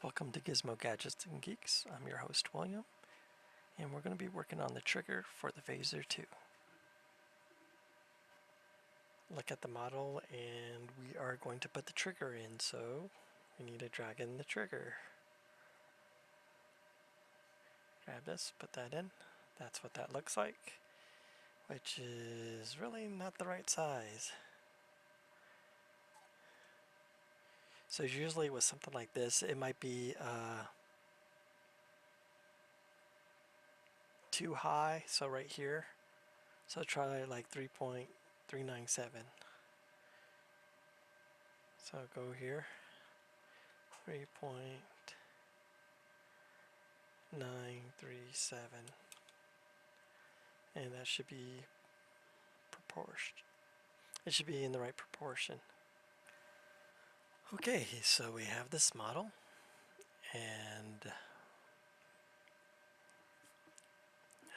Welcome to Gizmo Gadgets and Geeks. I'm your host William, and we're going to be working on the trigger for the Phaser2. Look at the model, and we are going to put the trigger in, so we need to drag in the trigger. Grab this, put that in. That's what that looks like, which is really not the right size. So usually with something like this, it might be too high, so right here. So try like 3.397. So go here, 3.937, and that should be proportioned. It should be in the right proportion. Okay, so we have this model, and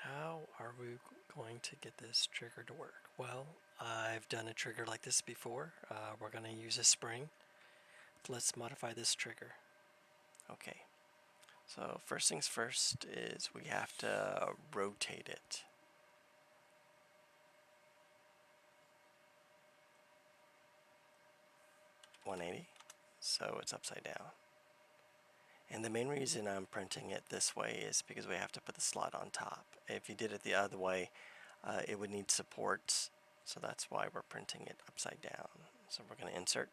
how are we going to get this trigger to work? Well, I've done a trigger like this before. We're going to use a spring. Let's modify this trigger. Okay, so first things first is we have to rotate it. .180, so it's upside down. And the main reason I'm printing it this way is because we have to put the slot on top. If you did it the other way, it would need supports, so that's why we're printing it upside down. So we're going to insert.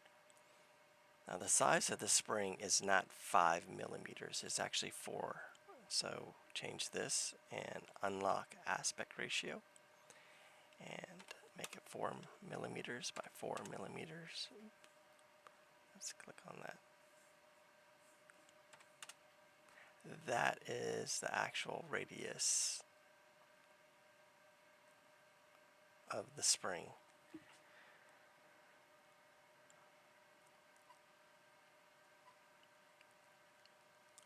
Now the size of the spring is not 5 millimeters, it's actually 4. So change this and unlock aspect ratio and make it 4 millimeters by 4 millimeters. Let's click on that. That is the actual radius of the spring.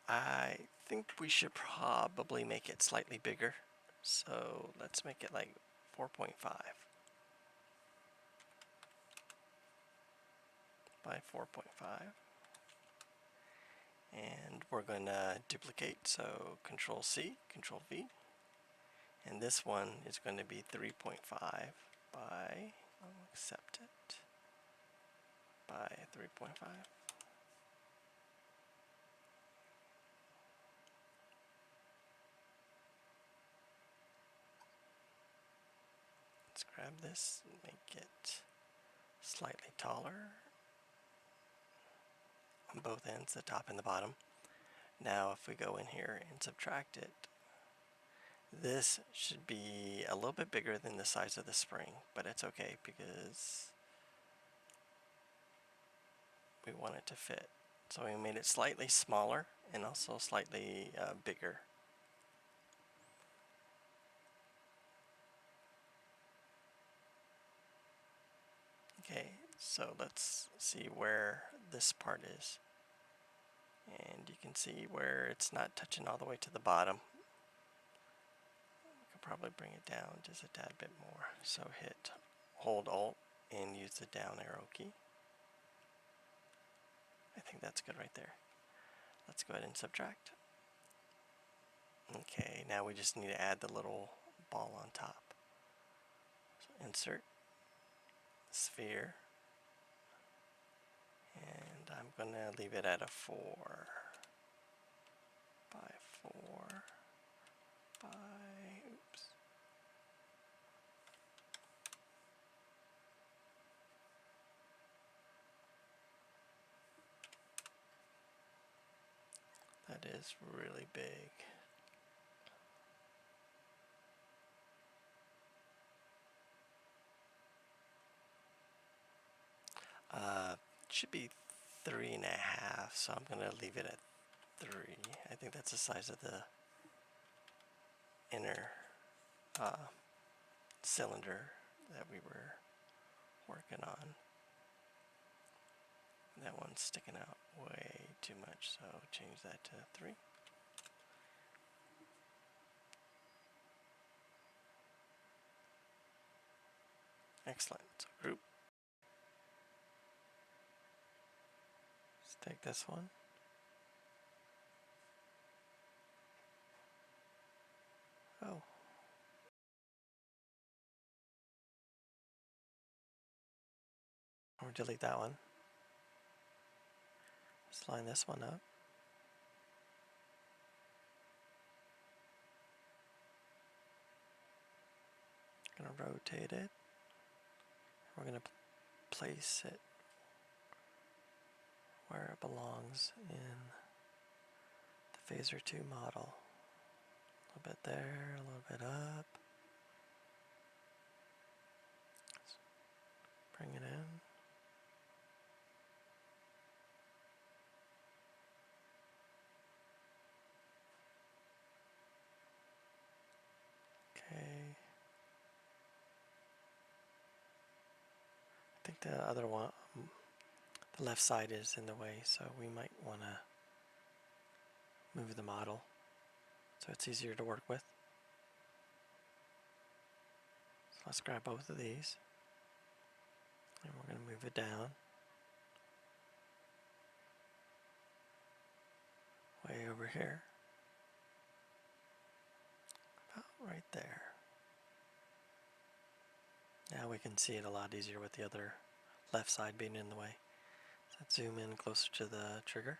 I think we should probably make it slightly bigger. So let's make it like 4.5 by 4.5. And we're going to duplicate, so Control C, Control V. And this one is going to be 3.5 by, I'll accept it, by 3.5. Let's grab this and make it slightly taller on both ends, the top and the bottom. Now if we go in here and subtract it, this should be a little bit bigger than the size of the spring, but it's okay because we want it to fit. So we made it slightly smaller and also slightly bigger. Okay, so let's see where this part is. And you can see where it's not touching all the way to the bottom. We could probably bring it down just a tad bit more. So hold Alt and use the down arrow key. I think that's good right there. Let's go ahead and subtract. Okay, now we just need to add the little ball on top. So insert, sphere, and I'm going to leave it at a 4 by 4 by, oops. That is really big. Should be 3.5, so I'm going to leave it at 3. I think that's the size of the inner cylinder that we were working on. That one's sticking out way too much, so change that to 3. Excellent. So group. Let's take this one. Oh. Or delete that one. Let's line this one up. Gonna rotate it. We're gonna place it where it belongs in the Phaser2 model. A little bit there, a little bit up. Let's bring it in. Okay. I think the other one, the left side is in the way, so we might want to move the model so it's easier to work with. So let's grab both of these, and we're going to move it down, way over here, about right there. Now we can see it a lot easier with the other left side being in the way. So let's zoom in closer to the trigger.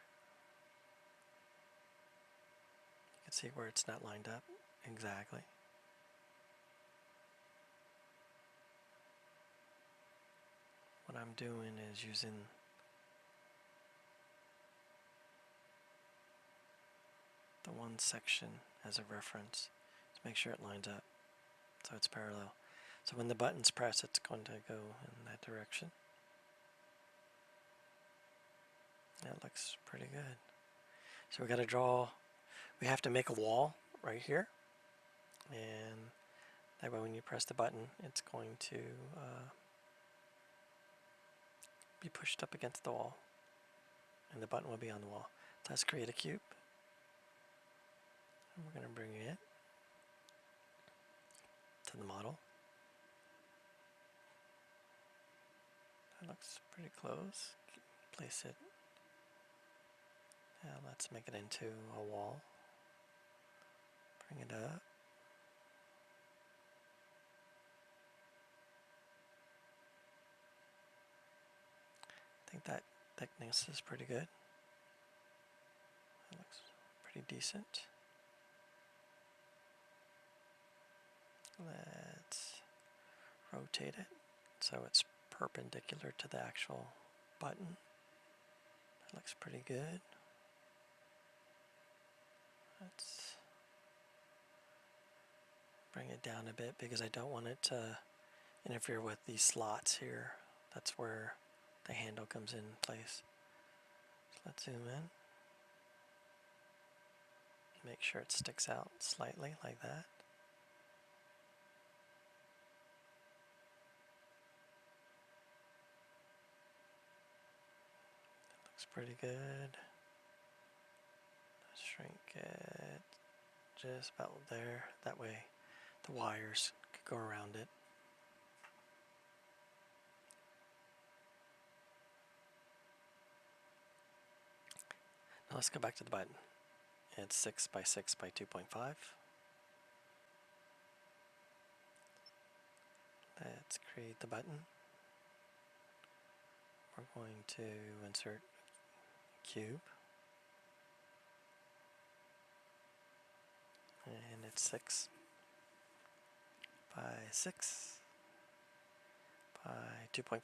You can see where it's not lined up exactly. What I'm doing is using the one section as a reference to make sure it lines up so it's parallel. So when the button's pressed, it's going to go in that direction. That looks pretty good. So we have to make a wall right here, and that way when you press the button, it's going to be pushed up against the wall, and the button will be on the wall. So let's create a cube, and we're going to bring it to the model. That looks pretty close. Place it. Now let's make it into a wall. Bring it up. I think that thickness is pretty good. That looks pretty decent. Let's rotate it so it's perpendicular to the actual button. That looks pretty good. Let's bring it down a bit because I don't want it to interfere with these slots here. That's where the handle comes in place. So let's zoom in. Make sure it sticks out slightly like that. Looks pretty good. Let's shrink it just about there. That way the wires could go around it. Now let's go back to the button. It's 6 by 6 by 2.5. Let's create the button. We're going to insert a cube. And it's 6 by 6 by 2.5.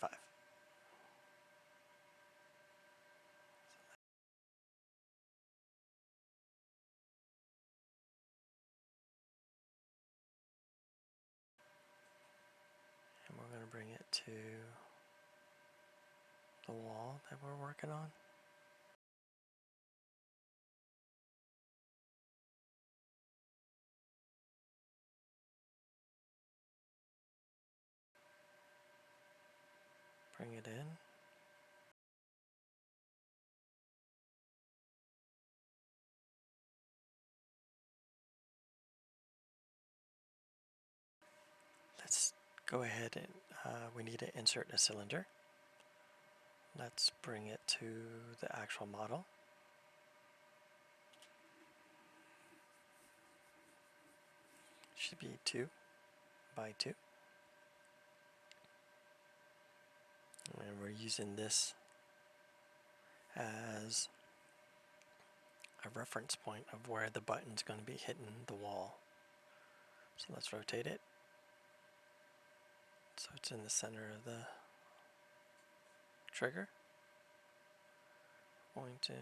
And we're going to bring it to the wall that we're working on. Bring it in. Let's go ahead and we need to insert a cylinder. Let's bring it to the actual model. should be 2 by 2. And we're using this as a reference point of where the button's going to be hitting the wall. So let's rotate it. So it's in the center of the trigger. Going to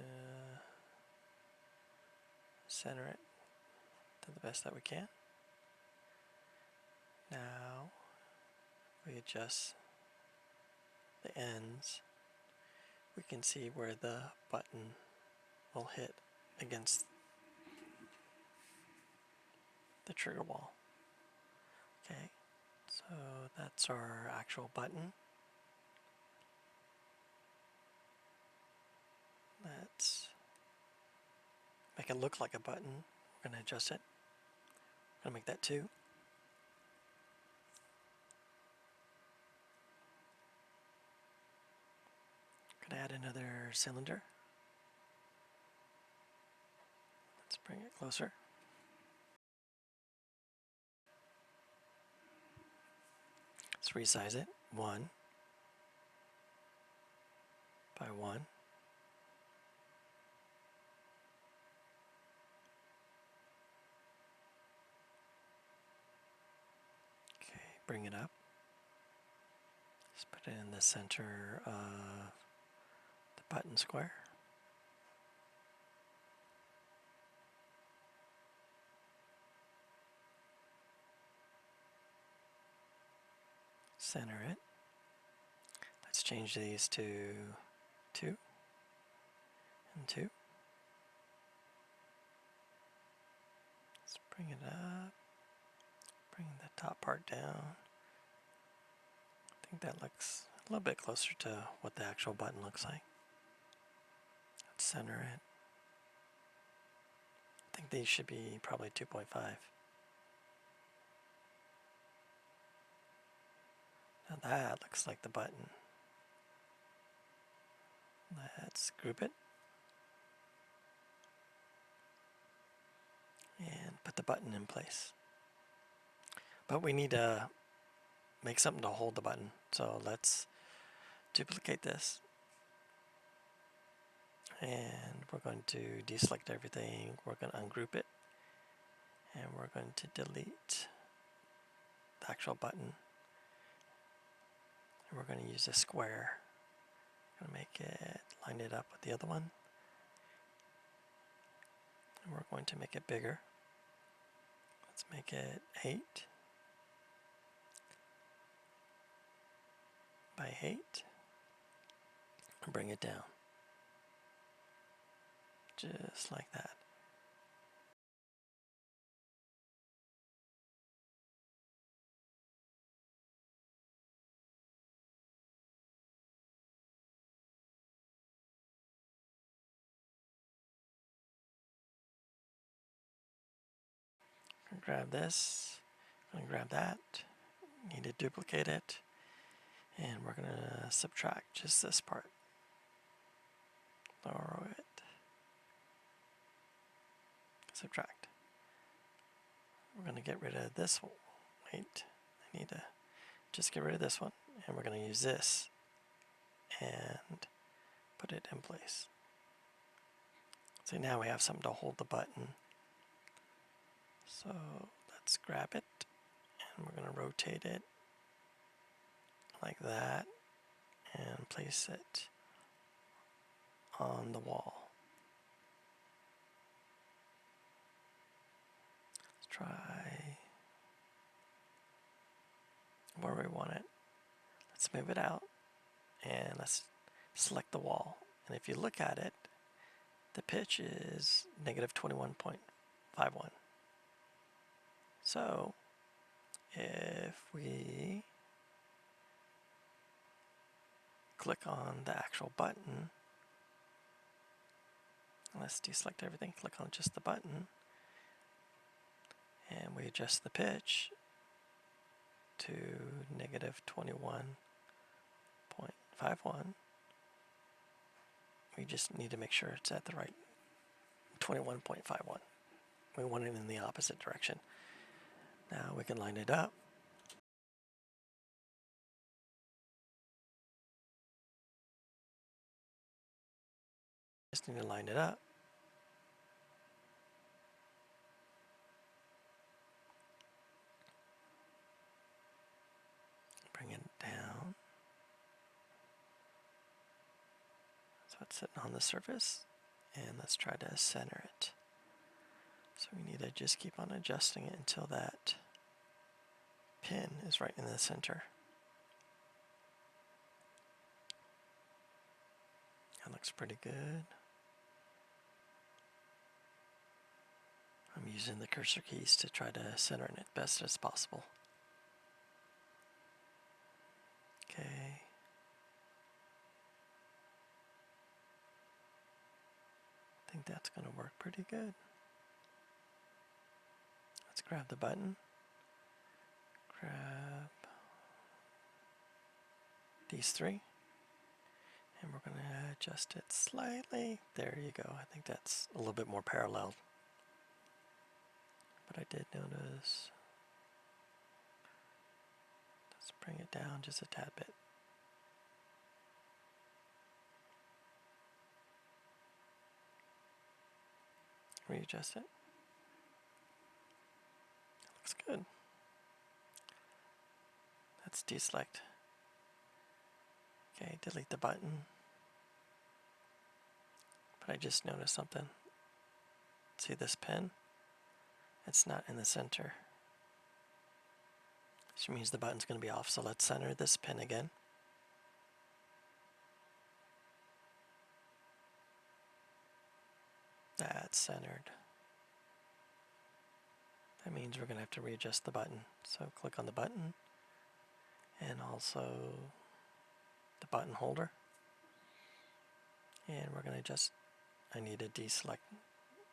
center it to the best that we can. Now we adjust the ends. We can see where the button will hit against the trigger wall. Okay, so that's our actual button. Let's make it look like a button. We're going to adjust it. We're going to make that 2. Going to add another cylinder. Let's bring it closer. Let's resize it. 1 by 1. Okay, bring it up. Let's put it in the center of the button square. Center it. Let's change these to 2 and 2. Let's bring it up. Bring the top part down. I think that looks a little bit closer to what the actual button looks like. Let's center it. I think these should be probably 2.5. Now that looks like the button. Let's group it. And put the button in place. But we need to make something to hold the button. So let's duplicate this. And we're going to deselect everything. We're going to ungroup it. And we're going to delete the actual button. And we're going to use a square. We're going to make it, line it up with the other one. And we're going to make it bigger. Let's make it 8 by 8. And bring it down. Just like that. Grab this, I'm going to grab that, need to duplicate it, and we're going to subtract just this part. Lower it, subtract. We're going to get rid of this one. Wait, I need to just get rid of this one, and we're going to use this and put it in place. So now we have something to hold the button. So let's grab it, and we're going to rotate it like that and place it on the wall. Let's try where we want it. Let's move it out and let's select the wall. And if you look at it, the pitch is -21.51. So if we click on the actual button, let's deselect everything, click on just the button, and we adjust the pitch to -21.51. We just need to make sure it's at the right 21.51. We want it in the opposite direction. Now we can line it up. Just need to line it up. Bring it down. So it's sitting on the surface. And let's try to center it. So we need to just keep on adjusting it until that pin is right in the center. That looks pretty good. I'm using the cursor keys to try to center it best as possible. Okay. I think that's going to work pretty good. Let's grab the button. Grab these three. And we're going to adjust it slightly. There you go. I think that's a little bit more parallel. But I did notice. Let's bring it down just a tad bit. Readjust it. Looks good. Let's deselect. Okay, delete the button. But I just noticed something. See this pin? It's not in the center. Which means the button's going to be off. So let's center this pin again. That's centered. That means we're going to have to readjust the button. So click on the button and also the button holder. And we're going to just, I need to deselect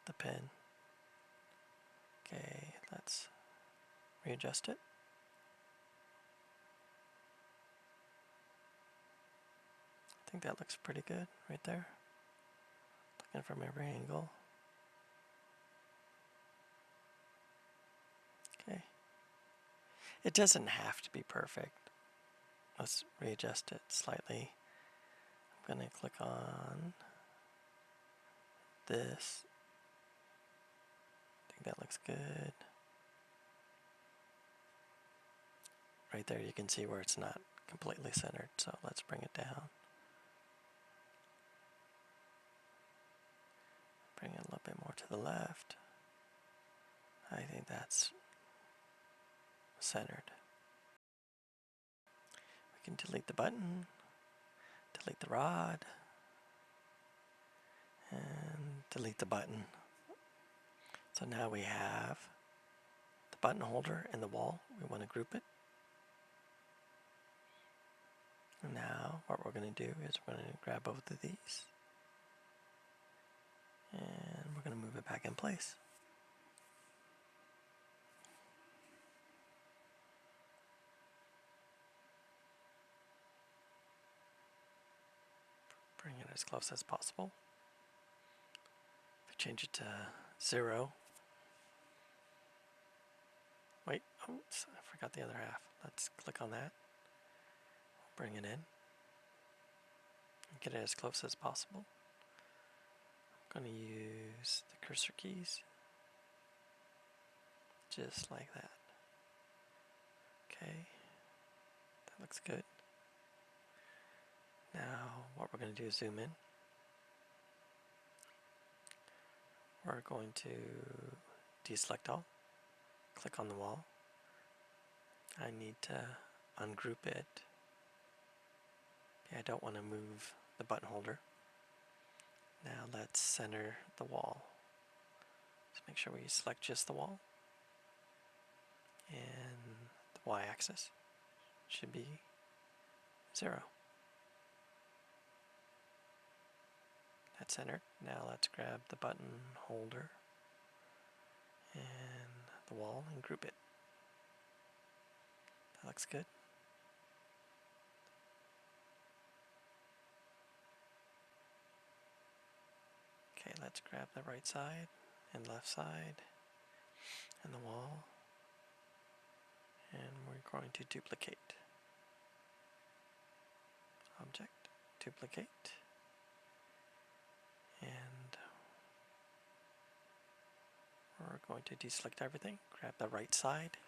the pin. Okay, let's readjust it. I think that looks pretty good right there. Looking from every angle. Okay. It doesn't have to be perfect. Let's readjust it slightly. I'm going to click on this. I think that looks good. Right there you can see where it's not completely centered, so let's bring it down. Bring it a little bit more to the left. I think that's centered. We can delete the button, delete the rod, and delete the button. So now we have the button holder and the wall. We want to group it. And now what we're going to do is we're going to grab both of these and we're going to move it back in place. Bring it as close as possible. If we change it to 0. Wait, oops, I forgot the other half. Let's click on that. Bring it in. Get it as close as possible. I'm going to use the cursor keys. Just like that. Okay. That looks good. Now, what we're going to do is zoom in. We're going to deselect all. Click on the wall. I need to ungroup it. I don't want to move the button holder. Now let's center the wall. Just make sure we select just the wall. And the y-axis should be 0. That's centered. Now let's grab the button holder and the wall and group it. That looks good. Okay, let's grab the right side and left side and the wall And we're going to duplicate. Object, duplicate, and we're going to deselect everything, grab the right side,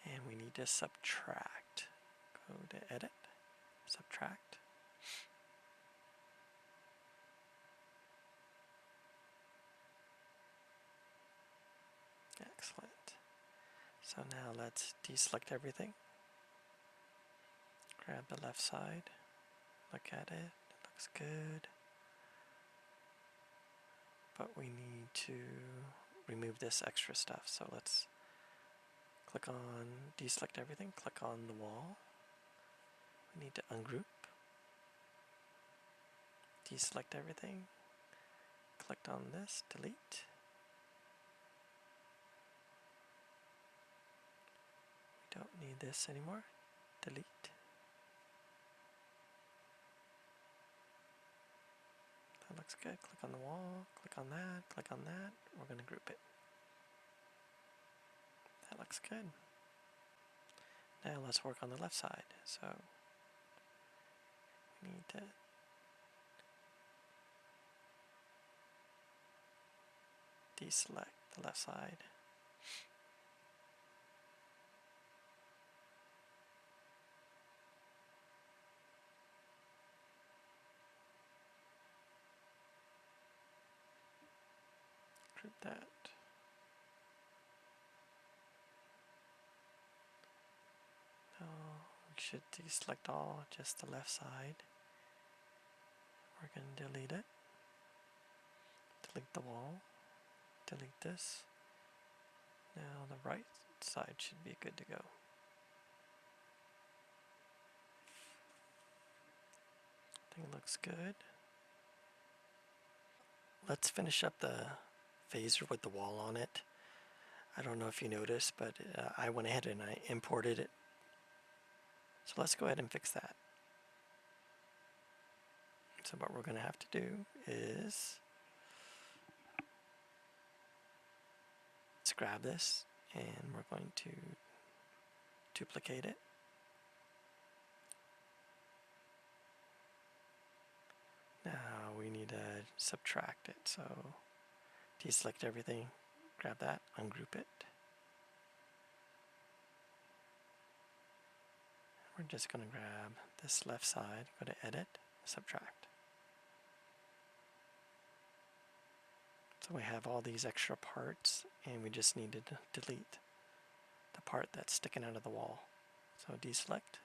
and we need to subtract. Go to edit, subtract. Excellent. So now let's deselect everything. Grab the left side, look at it, it looks good. But we need to remove this extra stuff. So let's click on, deselect everything, click on the wall. We need to ungroup. Deselect everything, click on this, delete. We don't need this anymore, delete. That looks good. Click on the wall, click on that, click on that. We're going to group it. That looks good. Now let's work on the left side. So we need to deselect the left side. Group that. Now we should deselect all, just the left side. We're going to delete it. Delete the wall. Delete this. Now the right side should be good to go. I think it looks good. Let's finish up the phaser with the wall on it. I don't know if you noticed, but I went ahead and I imported it. So let's go ahead and fix that. So what we're going to have to do is let's grab this and we're going to duplicate it. Now we need to subtract it. So deselect everything, grab that, ungroup it. We're just going to grab this left side, go to edit, subtract. So we have all these extra parts and we just need to delete the part that's sticking out of the wall. So deselect.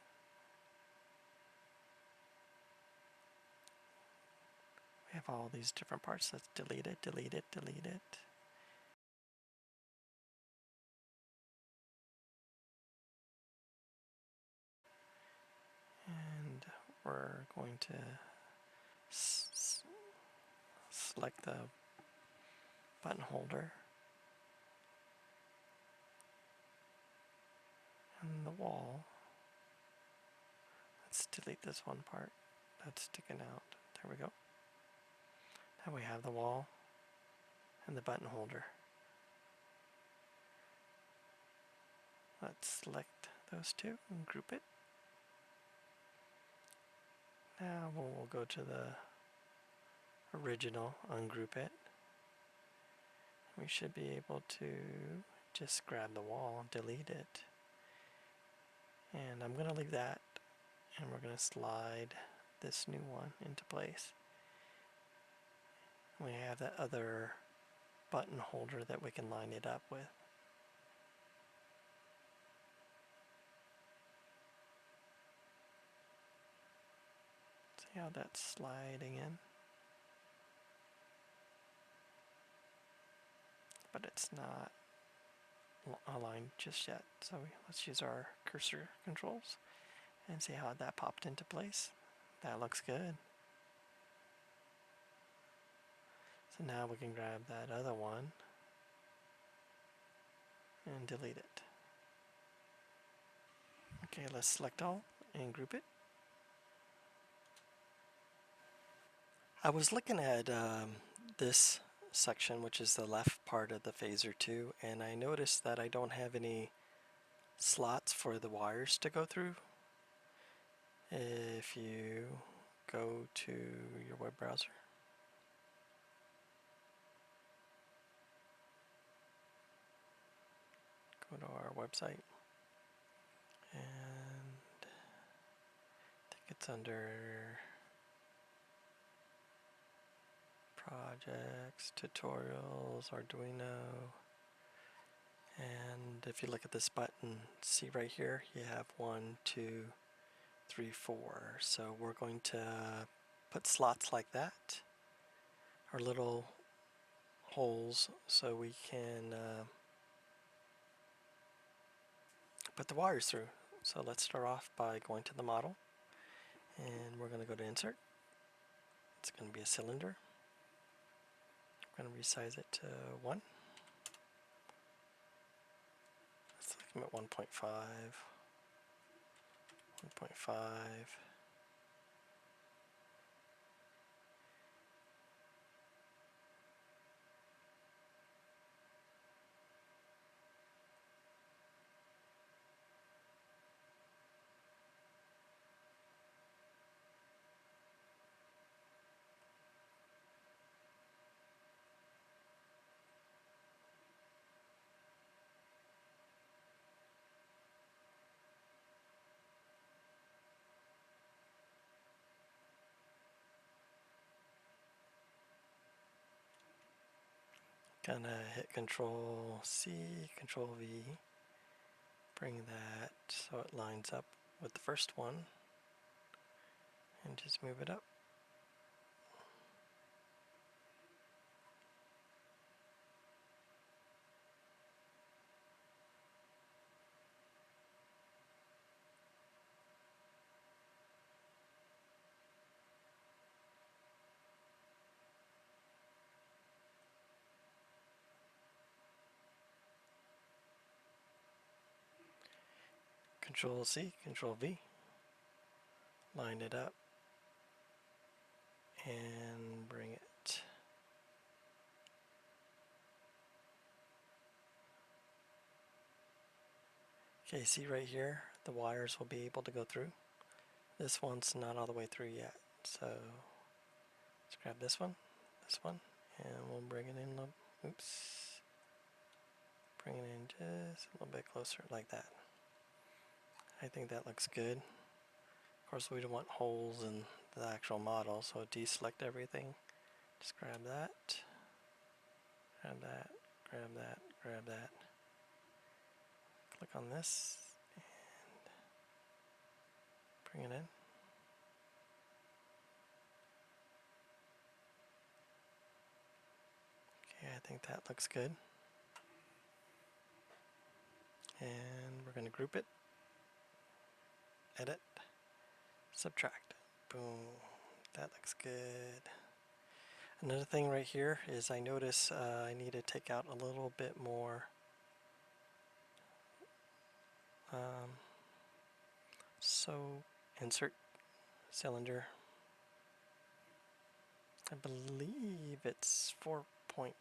We have all these different parts. Let's delete it, delete it, delete it. And we're going to select the button holder and the wall. Let's delete this one part that's sticking out. There we go. Now we have the wall and the button holder. Let's select those two and group it. Now we'll go to the original, ungroup it. We should be able to just grab the wall, delete it. And I'm going to leave that, and we're going to slide this new one into place. We have that other button holder that we can line it up with. See how that's sliding in? But it's not aligned just yet. So let's use our cursor controls and see how that popped into place. That looks good. So now we can grab that other one and delete it. Okay, let's select all and group it. I was looking at this section, which is the left part of the Phaser 2, and I noticed that I don't have any slots for the wires to go through. If you go to your web browser, go to our website, and I think it's under projects, tutorials, Arduino. And if you look at this button, see right here, you have 1, 2, 3, 4. So we're going to put slots like that, or little holes, so we can put the wires through. So let's start off by going to the model, and we're going to go to Insert. It's going to be a cylinder. I'm going to resize it to 1. Let's look at 1.5. 1.5. Gonna hit Control C, Control V, bring that so it lines up with the first one, and just move it up. Control C, Control V, line it up, and bring it. Okay, see right here, the wires will be able to go through. This one's not all the way through yet, so let's grab this one, and we'll bring it in a little, oops, bring it in just a little bit closer, like that. I think that looks good. Of course, we don't want holes in the actual model, so deselect everything. Just grab that, grab that, grab that, grab that. Click on this, and bring it in. Okay, I think that looks good. And we're going to group it, edit, subtract. Boom, that looks good. Another thing right here is I notice I need to take out a little bit more so insert cylinder. I believe it's 4.5.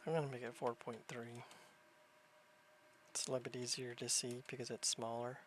I'm going to make it 4.3. It's a little bit easier to see because it's smaller.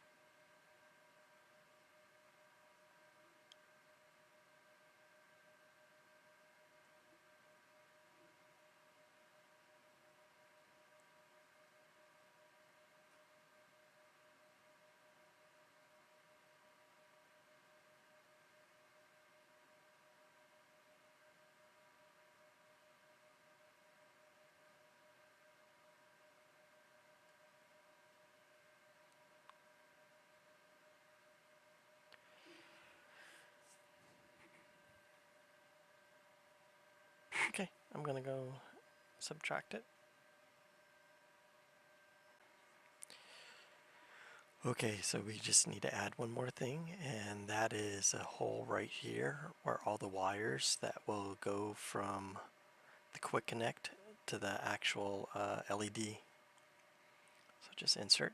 Okay, I'm gonna go subtract it. Okay, so we just need to add one more thing, and that is a hole right here where all the wires that will go from the quick connect to the actual LED. So just insert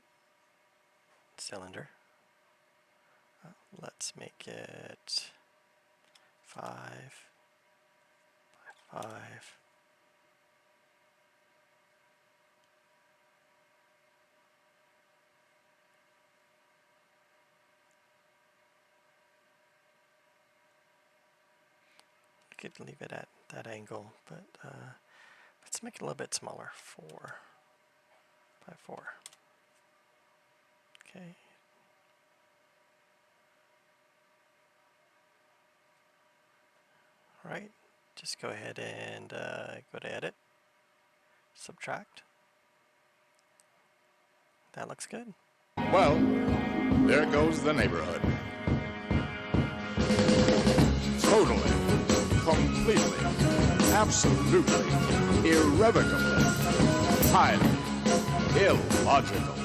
cylinder. Let's make it 5 by 5. You could leave it at that angle, but let's make it a little bit smaller. 4 by 4. Okay. Alright, just go ahead and go to edit, subtract. That looks good. Well, there goes the neighborhood. Totally, completely, absolutely, irrevocably, highly illogical.